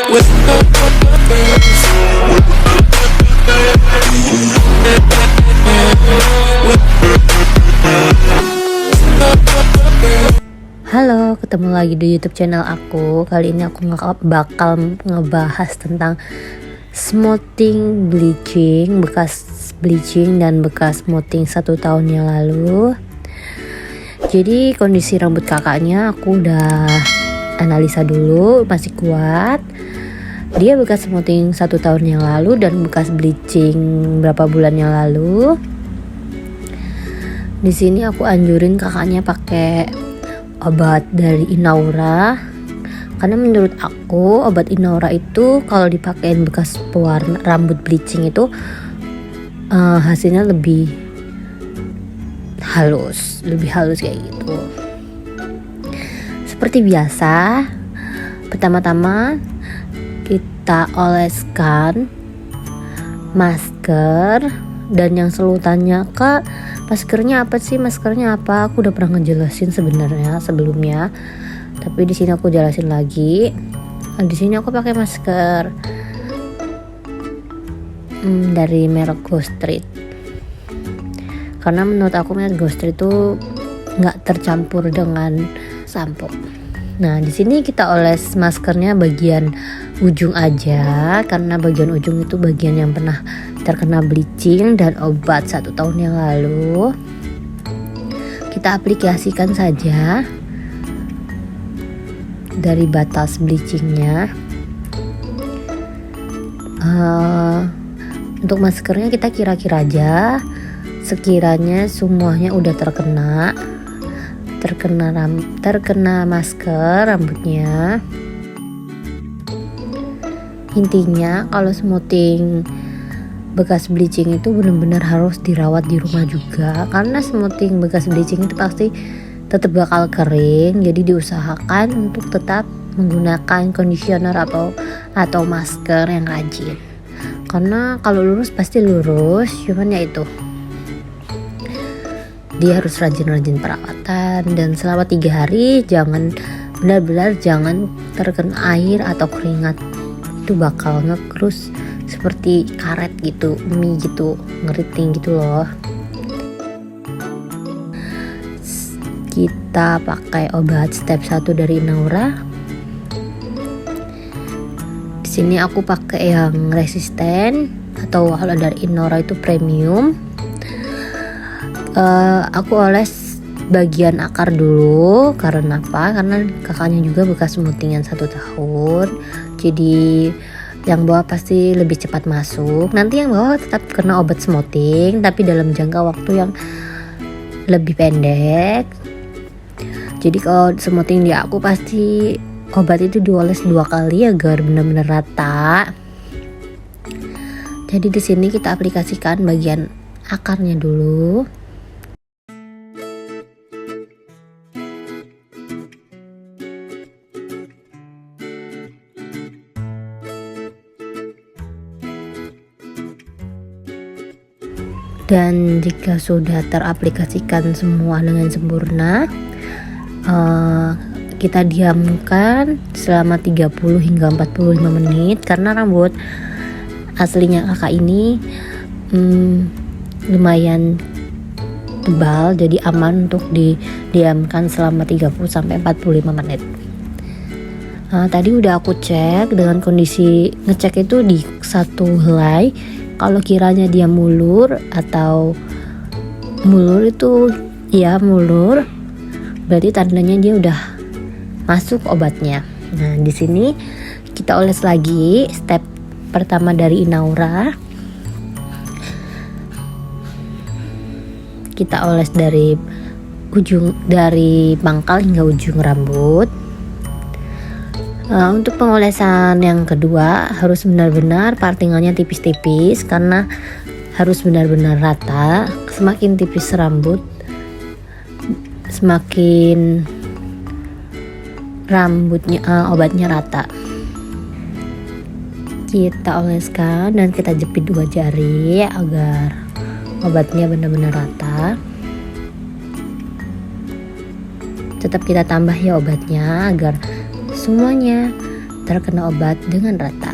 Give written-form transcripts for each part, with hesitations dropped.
Halo, ketemu lagi di YouTube channel aku. Kali ini aku bakal ngebahas tentang smoothing bleaching, bekas bleaching dan bekas smoothing 1 tahun yang lalu. Jadi kondisi rambut kakaknya aku udah analisa dulu, masih kuat. Dia bekas smoothing 1 tahun yang lalu dan bekas bleaching berapa bulan yang lalu. Di sini aku anjurin kakaknya pakai obat dari Inaura, karena menurut aku obat Inaura itu kalau dipakein bekas pewarna rambut bleaching itu hasilnya lebih halus kayak gitu. Seperti biasa, pertama-tama kita oleskan masker. Dan yang selalu tanya, Kak, maskernya apa sih? Maskernya apa? Aku udah pernah ngejelasin sebenarnya sebelumnya, tapi di sini aku jelasin lagi. Di sini aku pakai masker dari merek Go Street, karena menurut aku merek Go Street itu nggak tercampur dengan sampo. Nah, di sini kita oles maskernya bagian ujung aja, karena bagian ujung itu bagian yang pernah terkena bleaching dan obat 1 tahun yang lalu. Kita aplikasikan saja dari batas bleachingnya. Untuk maskernya kita kira-kira aja, sekiranya semuanya udah terkena masker rambutnya. Intinya kalau smoothing bekas bleaching itu benar-benar harus dirawat di rumah juga, karena smoothing bekas bleaching itu pasti tetap bakal kering. Jadi diusahakan untuk tetap menggunakan conditioner atau masker yang rajin, karena kalau lurus pasti lurus, cuman ya itu dia harus rajin perawatan. Dan selama 3 hari benar-benar jangan terkena air atau keringat, itu bakal ngekrus seperti karet gitu, mie gitu, ngeriting gitu loh. Kita pakai obat step 1 dari Inaura. Di sini aku pakai yang resisten, atau kalau dari Inaura itu premium. Aku oles bagian akar dulu. Karena apa? Karena kakaknya juga bekas smoothingan 1 tahun, jadi yang bawah pasti lebih cepat masuk. Nanti yang bawah tetap kena obat smoothing, tapi dalam jangka waktu yang lebih pendek. Jadi kalau smoothing di aku pasti obat itu dioles 2 kali agar benar-benar rata. Jadi di sini kita aplikasikan bagian akarnya dulu. Dan jika sudah teraplikasikan semua dengan sempurna, kita diamkan selama 30 hingga 45 menit, karena rambut aslinya kakak ini lumayan tebal, jadi aman untuk didiamkan selama 30 sampai 45 menit. Tadi udah aku cek dengan kondisi ngecek itu di 1 helai. Kalau kiranya dia mulur itu ya mulur, berarti tandanya dia udah masuk obatnya. Nah, di sini kita oles lagi step pertama dari Inaura. Kita oles dari pangkal hingga ujung rambut. Untuk pengolesan yang kedua harus benar-benar partingannya tipis-tipis, karena harus benar-benar rata. Semakin tipis rambut, semakin obatnya rata. Kita oleskan dan kita jepit 2 jari agar obatnya benar-benar rata. Tetap kita tambah ya obatnya agar semuanya terkena obat dengan rata.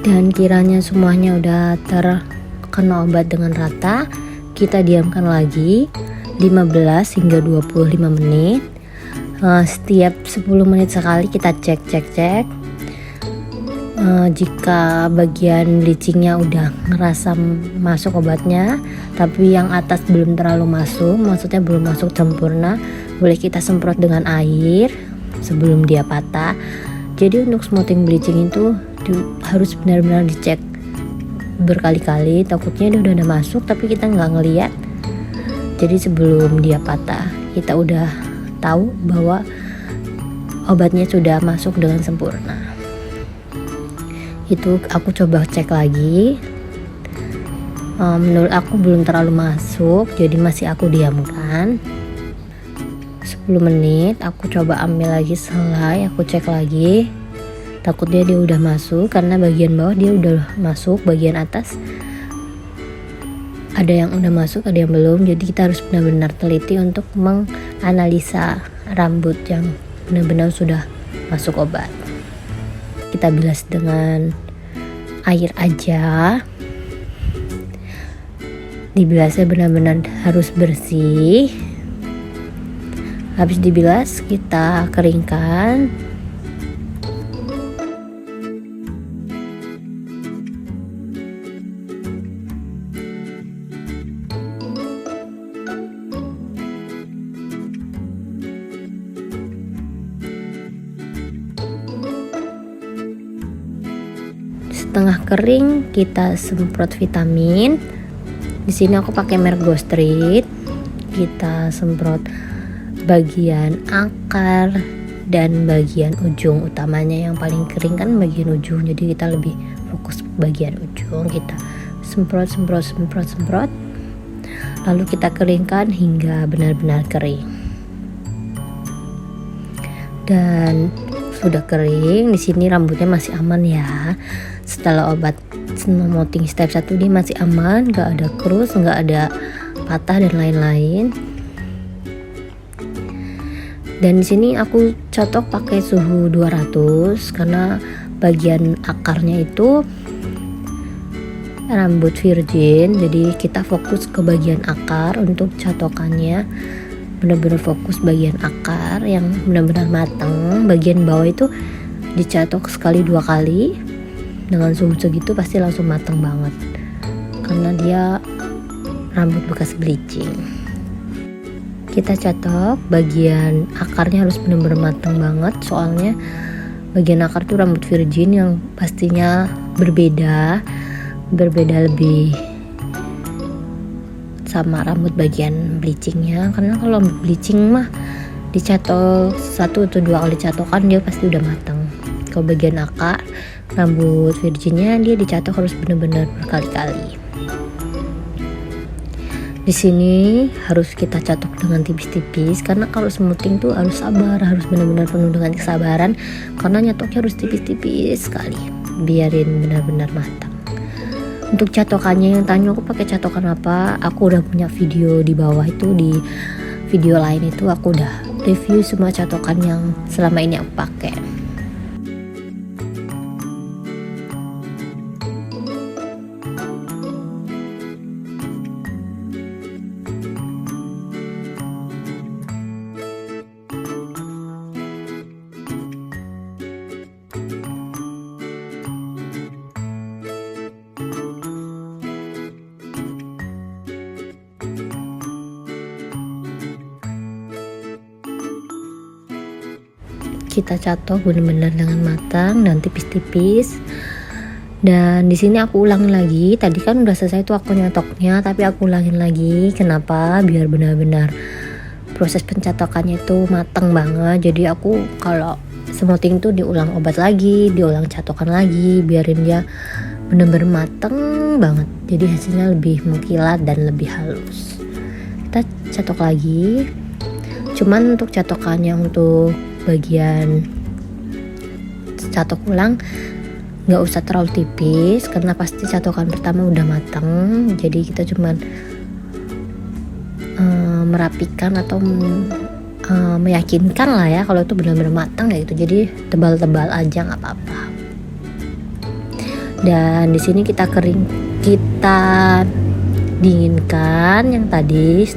Dan kiranya semuanya udah terkena obat dengan rata, kita diamkan lagi 15 hingga 25 menit. Setiap 10 menit sekali kita cek. Jika bagian bleachingnya udah ngerasa masuk obatnya, tapi yang atas belum terlalu masuk, maksudnya belum masuk sempurna, boleh kita semprot dengan air sebelum dia patah. Jadi untuk smoothing bleaching itu harus benar-benar dicek berkali-kali, takutnya dia udah masuk tapi kita nggak ngeliat. Jadi sebelum dia patah kita udah tahu bahwa obatnya sudah masuk dengan sempurna. Itu aku coba cek lagi, menurut aku belum terlalu masuk, jadi masih aku diamkan 10 menit. Aku coba ambil lagi selai, aku cek lagi, takutnya dia udah masuk, karena bagian bawah dia udah masuk, bagian atas ada yang udah masuk, ada yang belum. Jadi kita harus benar-benar teliti untuk menganalisa rambut yang benar-benar sudah masuk obat. Kita bilas dengan air aja, dibilasnya benar-benar harus bersih. Habis dibilas kita keringkan. Setengah kering kita semprot vitamin. Di sini aku pakai merek Go Street. Kita semprot bagian akar dan bagian ujung, utamanya yang paling kering kan bagian ujung, jadi kita lebih fokus bagian ujung. Kita semprot, lalu kita keringkan hingga benar-benar kering. Dan sudah kering, di sini rambutnya masih aman ya. Setelah obat smoothing step 1 dia masih aman, gak ada krus, gak ada patah dan lain-lain. Dan di sini aku cocok pakai suhu 200 karena bagian akarnya itu rambut virgin, jadi kita fokus ke bagian akar untuk catokannya. Benar-benar fokus bagian akar yang benar-benar matang. Bagian bawah itu dicatok sekali 2 kali dengan suhu segitu pasti langsung matang banget, karena dia rambut bekas bleaching. Kita catok bagian akarnya harus benar-benar matang banget, soalnya bagian akar tuh rambut virgin yang pastinya berbeda lebih sama rambut bagian bleachingnya. Karena kalau bleaching mah dicatok 1 atau 2 kali catokan dia pasti udah matang. Kalau bagian akar rambut virginnya dia dicatok harus benar-benar berkali-kali. Di sini harus kita catok dengan tipis-tipis, karena kalau smoothing tuh harus sabar, harus benar-benar penuh dengan kesabaran, karena nyatoknya harus tipis-tipis sekali, biarin benar-benar matang. Untuk catokannya yang tanya aku pakai catokan apa, aku udah punya video di bawah itu, di video lain itu aku udah review semua catokan yang selama ini aku pakai. Kita catok benar-benar dengan matang dan tipis-tipis. Dan di sini aku ulangin lagi. Tadi kan udah selesai tuh aku nyatoknya, tapi aku ulangin lagi. Kenapa? Biar benar-benar proses pencatokannya itu matang banget. Jadi aku kalau smoothing tuh diulang obat lagi, diulang catokan lagi, biarin dia bener-bener mateng banget, jadi hasilnya lebih mengkilat dan lebih halus. Kita catok lagi, cuman untuk catokannya untuk bagian catok ulang nggak usah terlalu tipis karena pasti catokan pertama udah matang, jadi kita cuman merapikan atau meyakinkan lah ya kalau itu benar-benar matang ya gitu. Jadi tebal-tebal aja nggak apa-apa. Dan di sini kita dinginkan yang tadi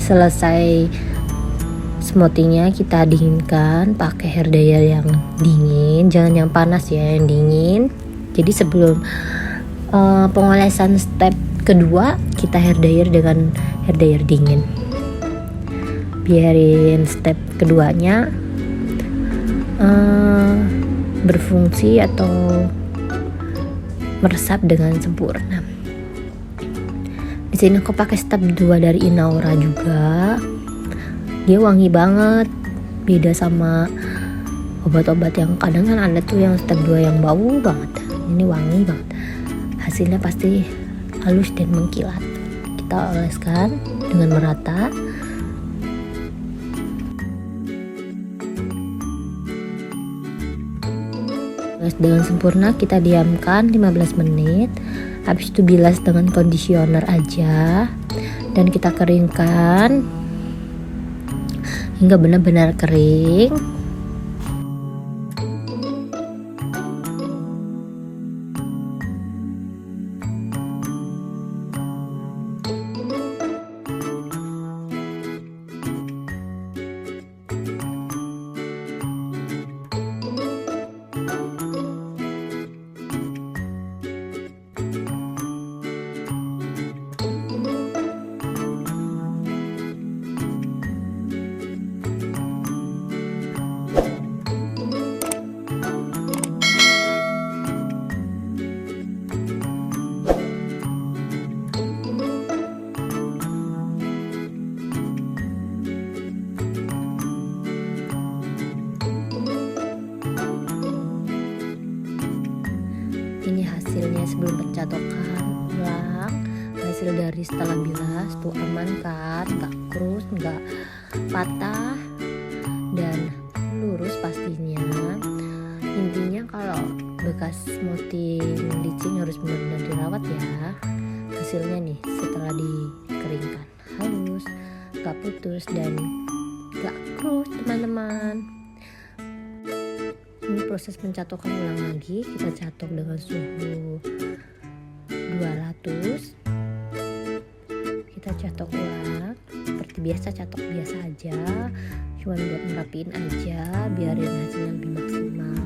selesai smoothingnya, kita dinginkan pakai hair dryer yang dingin, jangan yang panas ya, yang dingin. Jadi sebelum pengolesan step kedua kita hair dryer dengan hair dryer dingin. Biarin step keduanya berfungsi atau meresap dengan sempurna. Di sini aku pakai step 2 dari Inaura juga. Dia wangi banget, beda sama obat-obat yang kadang kan ada tuh yang step 2 yang bau banget. Ini wangi banget. Hasilnya pasti halus dan mengkilat. Kita oleskan dengan merata. Dengan sempurna, kita diamkan 15 menit. Habis itu bilas dengan conditioner aja dan kita keringkan hingga benar-benar kering. Ini hasilnya sebelum pencatokan ulang. Hasil dari setelah bilas tuh aman kan, nggak krus, nggak patah, dan lurus pastinya. Intinya kalau bekas smoothing bleaching harus benar-benar dirawat ya. Hasilnya nih setelah dikeringkan halus, nggak putus dan nggak krus teman-teman. Ini proses pencatokan ulang lagi, kita catok dengan suhu 200. Kita catok ulang seperti biasa, catok biasa aja, cuma buat ngerapiin aja, biarin hasilnya lebih maksimal.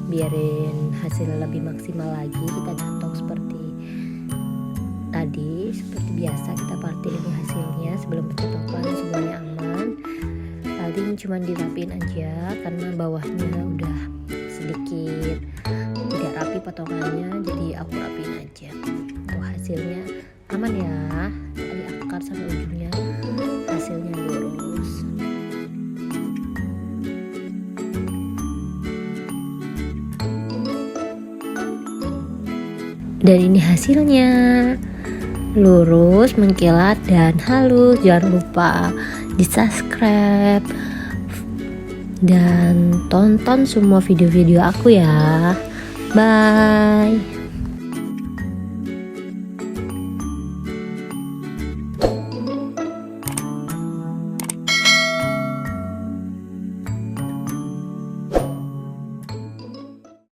Biarin hasil lebih maksimal lagi, kita catok seperti tadi, seperti biasa kita partiin hasilnya sebelum pencatokan, semuanya aman. Paling cuma dirapin aja karena bawahnya udah sedikit tidak rapi potongannya, jadi aku rapiin aja. Tuh hasilnya aman ya, dari akar sampai ujungnya hasilnya lurus. Dan ini hasilnya lurus, mengkilat dan halus. Jangan lupa di subscribe dan tonton semua video-video aku ya. Bye.